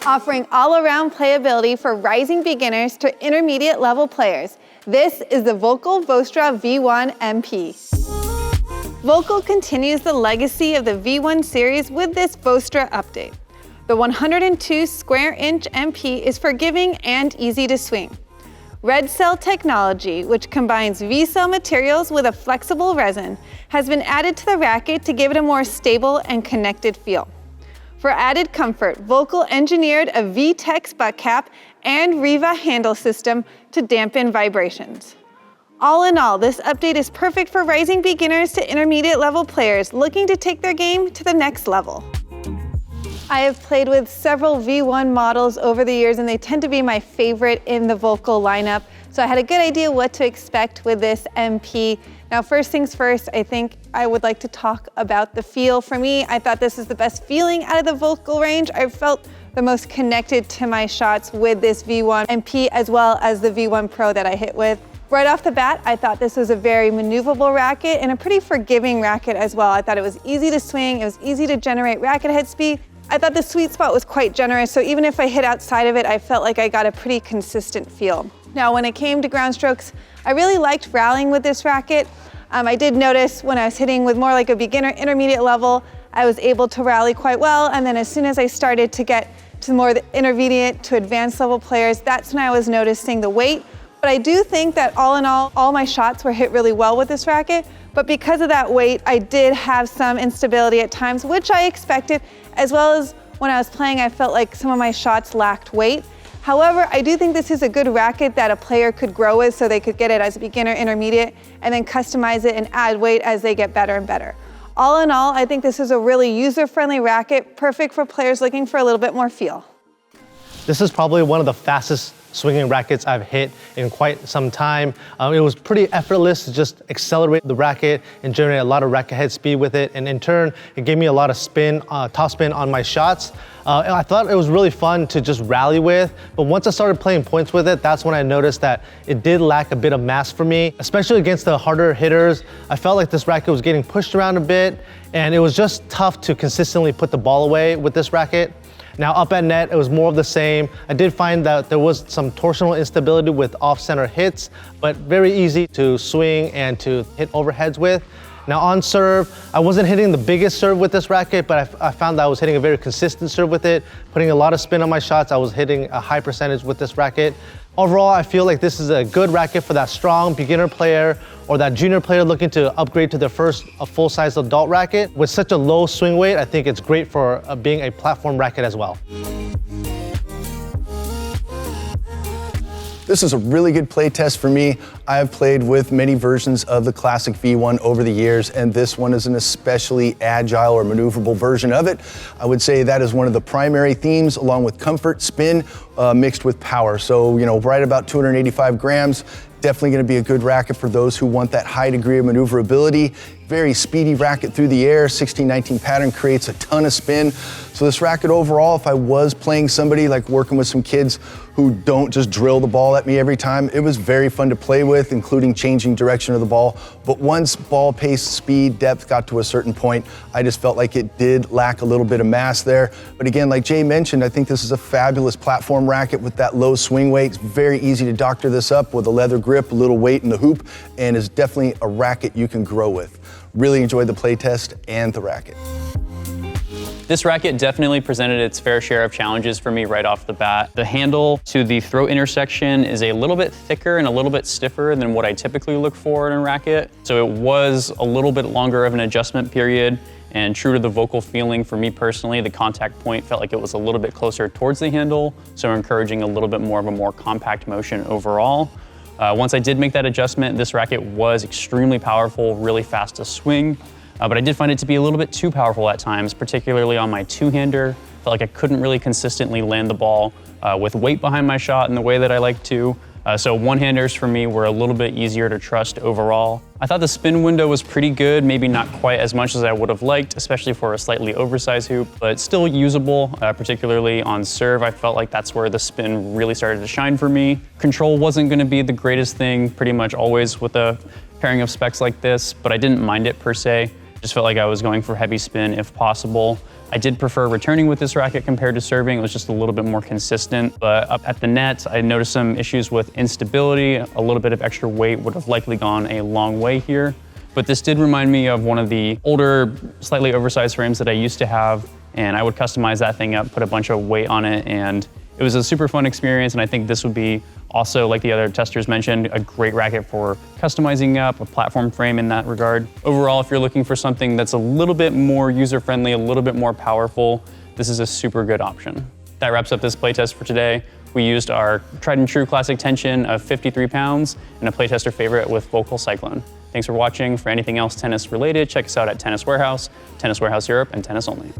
offering all-around playability for rising beginners to intermediate level players. This is the Volkl Vostra V1 MP. Volkl continues the legacy of the V1 series with this Vostra update. The 102 square inch MP is forgiving and easy to swing. Red cell technology, which combines V-cell materials with a flexible resin, has been added to the racket to give it a more stable and connected feel. For added comfort, Volkl engineered a VTEX butt cap and REVA handle system to dampen vibrations. All in all, this update is perfect for rising beginners to intermediate level players looking to take their game to the next level. I have played with several V1 models over the years and they tend to be my favorite in the Volkl lineup. So I had a good idea what to expect with this MP. Now, first things first, I think I would like to talk about the feel. For me, I thought this is the best feeling out of the Volkl range. I felt the most connected to my shots with this V1 MP as well as the V1 Pro that I hit with. Right off the bat, I thought this was a very maneuverable racket and a pretty forgiving racket as well. I thought it was easy to swing, it was easy to generate racket head speed. I thought the sweet spot was quite generous, so even if I hit outside of it, I felt like I got a pretty consistent feel. Now, when it came to ground strokes, I really liked rallying with this racket. I did notice when I was hitting with more like a beginner intermediate level, I was able to rally quite well, and then as soon as I started to get to more the intermediate to advanced level players, that's when I was noticing the weight. But I do think that all in all my shots were hit really well with this racket. But because of that weight, I did have some instability at times, which I expected, as well as when I was playing, I felt like some of my shots lacked weight. However, I do think this is a good racket that a player could grow with so they could get it as a beginner, intermediate, and then customize it and add weight as they get better and better. All in all, I think this is a really user-friendly racket, perfect for players looking for a little bit more feel. This is probably one of the fastest swinging rackets I've hit in quite some time. It was pretty effortless to just accelerate the racket and generate a lot of racket head speed with it. And in turn, it gave me a lot of spin, top spin on my shots. And I thought it was really fun to just rally with. But once I started playing points with it, that's when I noticed that it did lack a bit of mass for me, especially against the harder hitters. I felt like this racket was getting pushed around a bit, and it was just tough to consistently put the ball away with this racket. Now up at net, it was more of the same. I did find that there was some torsional instability with off-center hits, but very easy to swing and to hit overheads with. Now on serve, I wasn't hitting the biggest serve with this racket, but I found that I was hitting a very consistent serve with it, putting a lot of spin on my shots. I was hitting a high percentage with this racket. Overall, I feel like this is a good racket for that strong beginner player or that junior player looking to upgrade to their first full-size adult racket. With such a low swing weight, I think it's great for being a platform racket as well. This is a really good play test for me. I have played with many versions of the classic V1 over the years, and this one is an especially agile or maneuverable version of it. I would say that is one of the primary themes, along with comfort, spin, mixed with power. So, right about 285 grams, definitely gonna be a good racket for those who want that high degree of maneuverability. Very speedy racket through the air, 16-19 pattern creates a ton of spin. So this racket overall, if I was playing somebody, like working with some kids who don't just drill the ball at me every time, it was very fun to play with, including changing direction of the ball. But once ball pace, speed, depth got to a certain point, I just felt like it did lack a little bit of mass there. But again, like Jay mentioned, I think this is a fabulous platform racket with that low swing weight. It's very easy to doctor this up with a leather grip, a little weight in the hoop, and is definitely a racket you can grow with. Really enjoyed the play test and the racket. This racket definitely presented its fair share of challenges for me right off the bat. The handle to the throat intersection is a little bit thicker and a little bit stiffer than what I typically look for in a racket. So it was a little bit longer of an adjustment period, and true to the Volkl feeling for me personally, the contact point felt like it was a little bit closer towards the handle, so encouraging a little bit more of a more compact motion overall. Once I did make that adjustment, this racket was extremely powerful, really fast to swing, but I did find it to be a little bit too powerful at times, particularly on my two-hander. Felt like I couldn't really consistently land the ball with weight behind my shot in the way that I like to. So one-handers for me were a little bit easier to trust overall. I thought the spin window was pretty good, maybe not quite as much as I would have liked, especially for a slightly oversized hoop, but still usable, particularly on serve. I felt like that's where the spin really started to shine for me. Control wasn't gonna be the greatest thing pretty much always with a pairing of specs like this, but I didn't mind it per se. Just felt like I was going for heavy spin if possible. I did prefer returning with this racket compared to serving. It was just a little bit more consistent. But up at the net, I noticed some issues with instability. A little bit of extra weight would have likely gone a long way here. But this did remind me of one of the older, slightly oversized frames that I used to have. And I would customize that thing up, put a bunch of weight on it, and it was a super fun experience. And I think this would be also, like the other testers mentioned, a great racket for customizing up, a platform frame in that regard. Overall, if you're looking for something that's a little bit more user-friendly, a little bit more powerful, this is a super good option. That wraps up this playtest for today. We used our tried and true classic tension of 53 pounds and a playtester favorite with Volkl Cyclone. Thanks for watching. For anything else tennis related, check us out at Tennis Warehouse, Tennis Warehouse Europe, and Tennis Only.